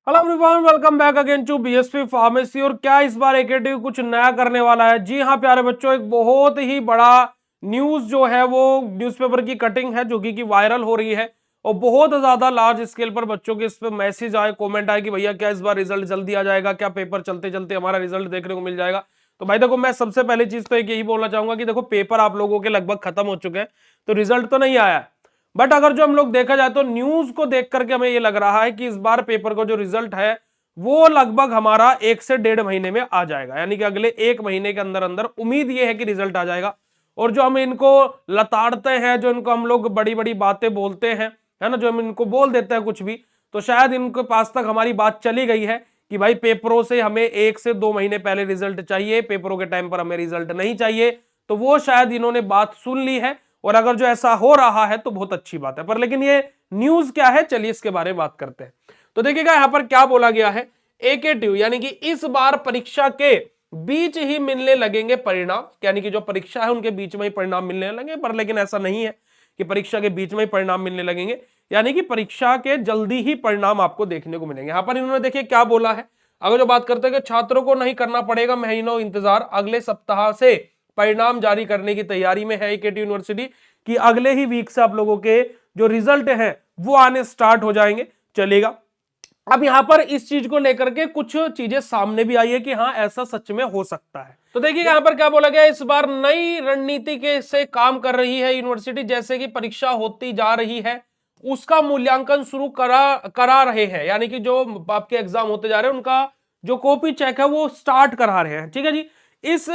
Hello everyone, welcome back again to BSP pharmacy. और क्या इस बार एकेटी कुछ नया करने वाला है? जी हाँ प्यारे बच्चों, एक बहुत ही बड़ा न्यूज जो है वो न्यूज़पेपर की कटिंग है जो कि वायरल हो रही है और बहुत ज्यादा लार्ज स्केल पर बच्चों के इस पे मैसेज आए, कमेंट आए कि भैया क्या इस बार रिजल्ट जल्दी आ जाएगा, क्या पेपर चलते चलते हमारा रिजल्ट देखने को मिल जाएगा। तो भाई देखो, मैं सबसे पहली चीज तो एक यही बोलना चाहूंगा कि देखो, पेपर आप लोगों के लगभग खत्म हो चुके हैं, तो रिजल्ट तो नहीं आया है। बट अगर जो हम लोग देखा जाए तो न्यूज को देख करके हमें ये लग रहा है कि इस बार पेपर का जो रिजल्ट है वो लगभग हमारा 1 से 1.5 महीने में आ जाएगा, यानी कि अगले 1 महीने के अंदर अंदर उम्मीद ये है कि रिजल्ट आ जाएगा। और जो हम इनको लताड़ते हैं, जो इनको हम लोग बड़ी बड़ी बातें बोलते हैं, है ना, जो हम इनको बोल देते हैं कुछ भी, तो शायद इनके पास तक हमारी बात चली गई है कि भाई पेपरों से हमें 1 से 2 महीने पहले रिजल्ट चाहिए, पेपरों के टाइम पर हमें रिजल्ट नहीं चाहिए। तो वो शायद इन्होंने बात सुन ली है, और अगर जो ऐसा हो रहा है तो बहुत अच्छी बात है। पर लेकिन ये न्यूज क्या है, चलिए इसके बारे में बात करते हैं। तो देखिएगा यहां पर क्या बोला गया है, एकेटीयू यानी कि इस बार परीक्षा के बीच ही मिलने लगेंगे परिणाम, यानी कि जो परीक्षा है उनके बीच में ही परिणाम मिलने लगेंगे। पर लेकिन ऐसा नहीं है कि परीक्षा के बीच में ही परिणाम मिलने लगेंगे, यानी कि परीक्षा के जल्दी ही परिणाम आपको देखने को मिलेंगे। यहां पर इन्होंने देखिए क्या बोला है। अगर जो बात करते हैं कि छात्रों को नहीं करना पड़ेगा महीनों इंतजार, अगले सप्ताह से परिणाम जारी करने की तैयारी में है एकेटी यूनिवर्सिटी कि अगले ही वीक से आप लोगों के जो रिजल्ट हैं वो आने स्टार्ट हो जाएंगे। चलेगा। अब यहां पर इस चीज को लेकर के कुछ चीजें सामने भी आई है कि हाँ ऐसा सच में हो सकता है। तो देखिए यहां पर क्या बोला गया, इस बार नई रणनीति के से काम कर रही है यूनिवर्सिटी। जैसे कि परीक्षा होती जा रही है उसका मूल्यांकन शुरू करा रहे हैं, यानी कि जो आपके एग्जाम होते जा रहे हैं उनका जो कॉपी चेक है वो स्टार्ट करा रहे हैं। ठीक है जी। इस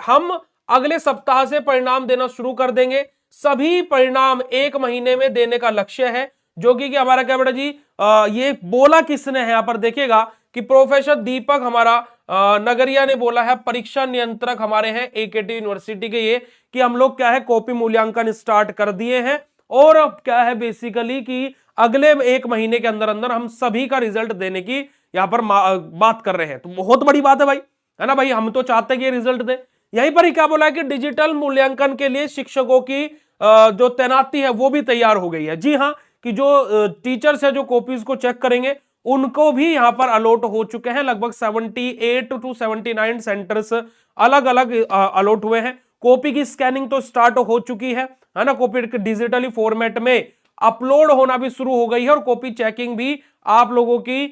हम अगले सप्ताह से परिणाम देना शुरू कर देंगे। सभी परिणाम 1 महीने में देने का लक्ष्य है, जो कि हमारा क्या बेटा जी, ये बोला किसने है यहां पर देखिएगा कि प्रोफेसर दीपक हमारा नगरिया ने बोला है, परीक्षा नियंत्रक हमारे हैं एकेटी यूनिवर्सिटी के, ये कि हम लोग क्या है कॉपी मूल्यांकन स्टार्ट कर दिए हैं। और अब क्या है बेसिकली कि अगले 1 महीने के अंदर अंदर हम सभी का रिजल्ट देने की यहां पर बात कर रहे हैं। तो बहुत बड़ी बात है भाई, है ना भाई, हम तो चाहते हैं कि रिजल्ट दे। यहीं पर ही क्या बोला है कि डिजिटल मूल्यांकन के लिए शिक्षकों की जो तैनाती है वो भी तैयार हो गई है। जी हाँ, कि जो टीचर्स है जो कॉपीज को चेक करेंगे उनको भी यहां पर अलॉट हो चुके हैं। लगभग 78 to 79 सेंटर्स अलग अलग अलॉट हुए हैं। कॉपी की स्कैनिंग तो स्टार्ट हो चुकी है ना, कॉपी डिजिटली फॉर्मेट में अपलोड होना भी शुरू हो गई है, और कॉपी चेकिंग भी आप लोगों की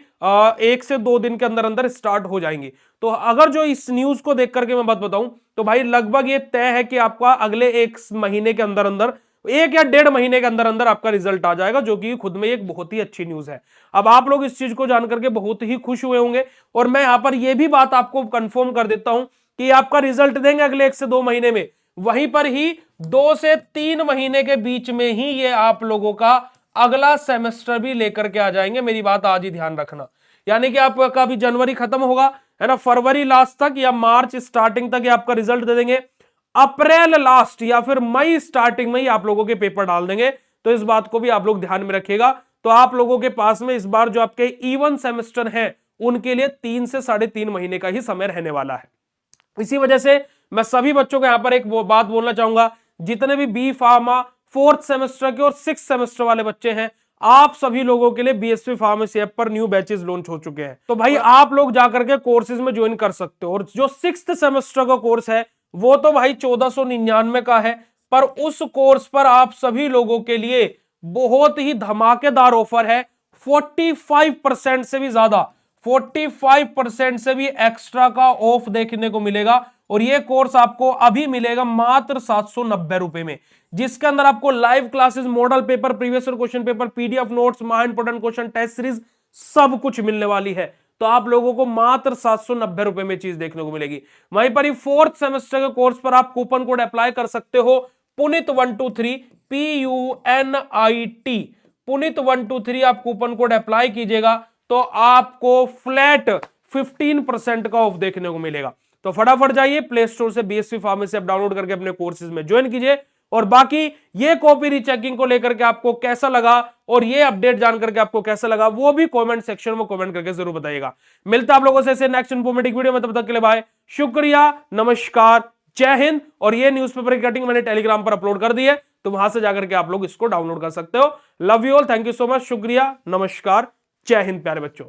1 से 2 दिन के अंदर अंदर स्टार्ट हो जाएंगी। तो अगर जो इस न्यूज को देख करके मैं बात बताऊं तो भाई लगभग ये तय है कि आपका अगले 1 महीने के अंदर अंदर, 1 या 1.5 महीने के अंदर अंदर आपका रिजल्ट आ जाएगा, जो कि खुद में एक बहुत ही अच्छी न्यूज है। अब आप लोग इस चीज को जानकर के बहुत ही खुश हुए होंगे, और मैं यहां पर यह भी बात आपको कंफर्म कर देता हूं कि आपका रिजल्ट देंगे अगले 1 से 2 महीने में, वहीं पर ही 2 से 3 महीने के बीच में ही ये आप लोगों का अगला सेमेस्टर भी लेकर के आ जाएंगे। मेरी बात आज ही ध्यान रखना, यानी कि आपका अभी जनवरी खत्म होगा, है ना, फरवरी लास्ट तक या मार्च स्टार्टिंग तक ये आपका रिजल्ट दे देंगे। अप्रैल लास्ट या फिर मई स्टार्टिंग में ही आप लोगों के पेपर डाल देंगे। तो इस बात को भी आप लोग ध्यान में रखिएगा। तो आप लोगों के पास में इस बार जो आपके इवन सेमेस्टर हैं उनके लिए 3 से 3.5 महीने का ही समय रहने वाला है। इसी वजह से मैं सभी बच्चों को यहां पर एक बात बोलना चाहूंगा, जितने भी बी फार्मा 4th सेमेस्टर के और 6th सेमेस्टर वाले बच्चे हैं, आप सभी लोगों के लिए बीएसपी फार्मेसी ऐप पर न्यू बैचेस लॉन्च हो चुके हैं। तो भाई आप लोग जाकर के कोर्सेज में ज्वाइन कर सकते हो। और जो 6th सेमेस्टर का कोर्स है वो तो भाई 1499 का है, पर उस कोर्स पर आप सभी लोगों के लिए बहुत ही धमाकेदार ऑफर है। 45% से भी ज्यादा, 45% से भी एक्स्ट्रा का ऑफ देखने को मिलेगा। और ये कोर्स आपको अभी मिलेगा मात्र 790 रुपए में, जिसके अंदर आपको live classes, model paper, previous year question paper, PDF notes, महा इंपोर्टेंट क्वेश्चन, टेस्ट सीरीज, सब कुछ मिलने वाली है। तो आप लोगों को मात्र 790 रुपए में चीज देखने को मिलेगी। वहीं पर ही 4th सेमेस्टर के कोर्स पर आप कूपन कोड अप्लाई कर सकते हो, पुनित 123, PUNIT, पुनित 123 आप कूपन कोड अप्लाई कीजिएगा तो आपको फ्लैट 15% का ऑफ देखने को मिलेगा। तो फटाफट जाइए प्ले स्टोर से बीएसपी फार्मेसी ऐप डाउनलोड करके अपने कोर्सेज में ज्वाइन कीजिए। और बाकी ये कॉपी रीचेकिंग को लेकर के आपको कैसा लगा और ये अपडेट जान करके आपको कैसा लगा वो भी कमेंट सेक्शन में कमेंट करके जरूर बताइएगा। मिलता है आप लोगों से ऐसे नेक्स्ट इंफॉर्मेटिव वीडियो में, तब तक के लिए बाय, शुक्रिया, नमस्कार, जय हिंद। और ये न्यूज़पेपर की कटिंग मैंने टेलीग्राम पर अपलोड कर दी है, तो वहां से जाकर के आप लोग इसको डाउनलोड कर सकते हो। Love you all, thank you so much, शुक्रिया, नमस्कार, जय हिंद प्यारे बच्चों।